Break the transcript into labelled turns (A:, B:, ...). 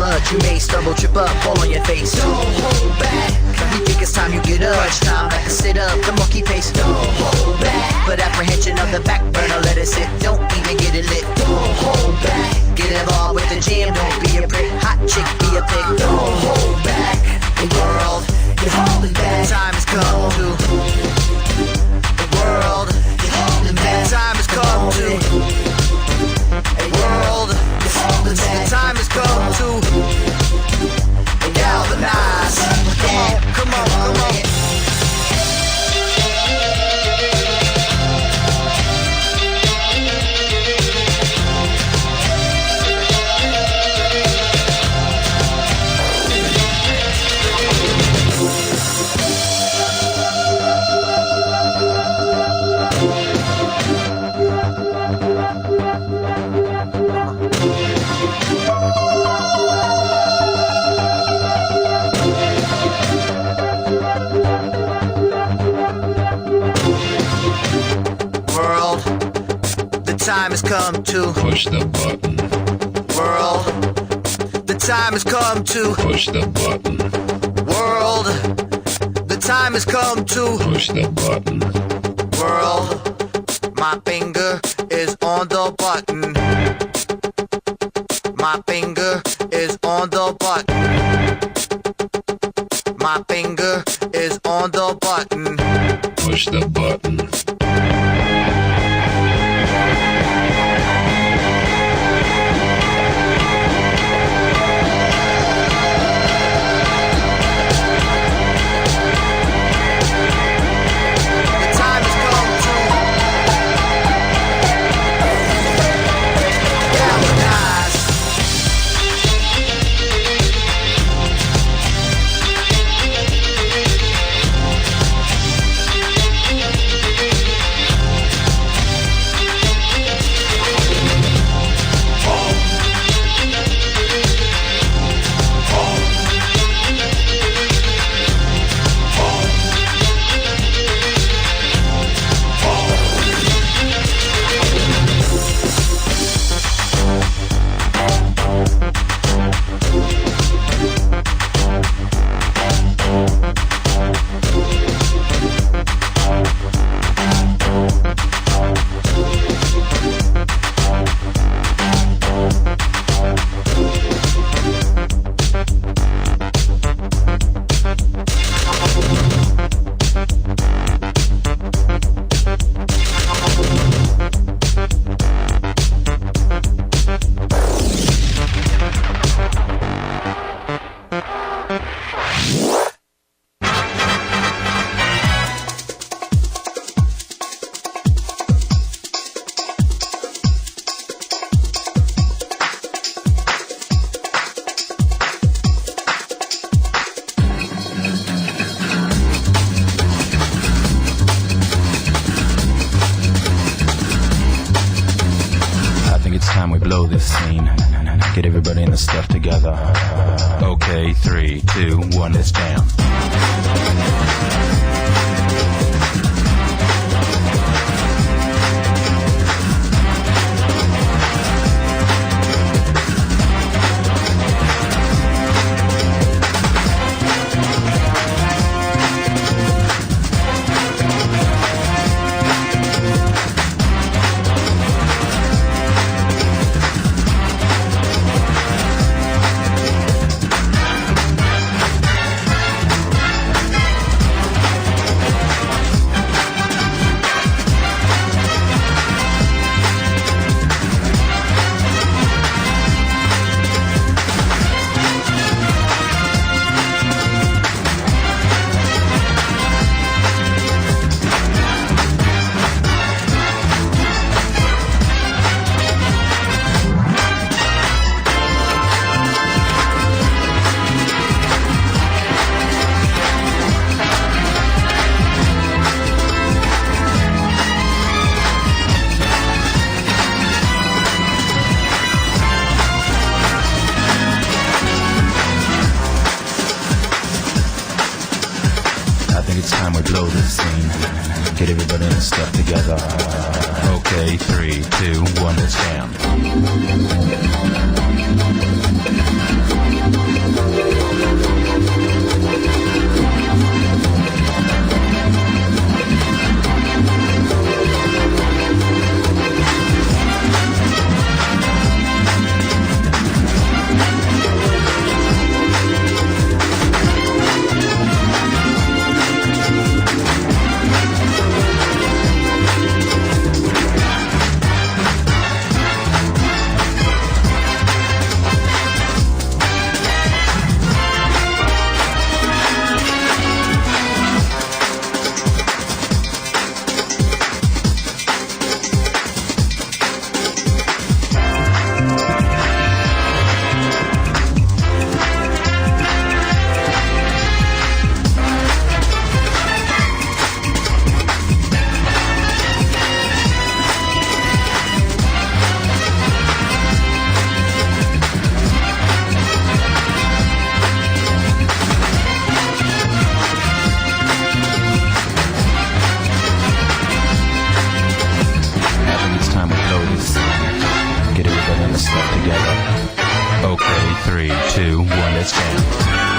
A: much. You may stumble, trip up, fall on your face. Don't hold back. We think it's time you get up. Crunch time, like a sit up, the monkey face. Don't hold back. But apprehension of the back burner, let it sit. Don't even get it lit. Don't hold back. Get involved with the jam, don't be a prick. Hot chick, be a pig. Don't hold back. The world, you're holding back. Time has come to. The world, you're holding back. Time has come to. The world, you're holding back. Time has come to. Galvanize. Come on, come on. Time has come to
B: push the button.
A: World, the time has come to
B: push the button.
A: World, the time has come to
B: push the button.
A: World, my finger is on the button. My finger is on the button. My finger is on the button.
B: Push the button.
C: Get everybody in the stuff together. Okay, 3, 2, 1, let's jam. blow the scene. Get everybody in the stuff together. Okay, 3, 2, 1, let's jam. 2, 1, let's go.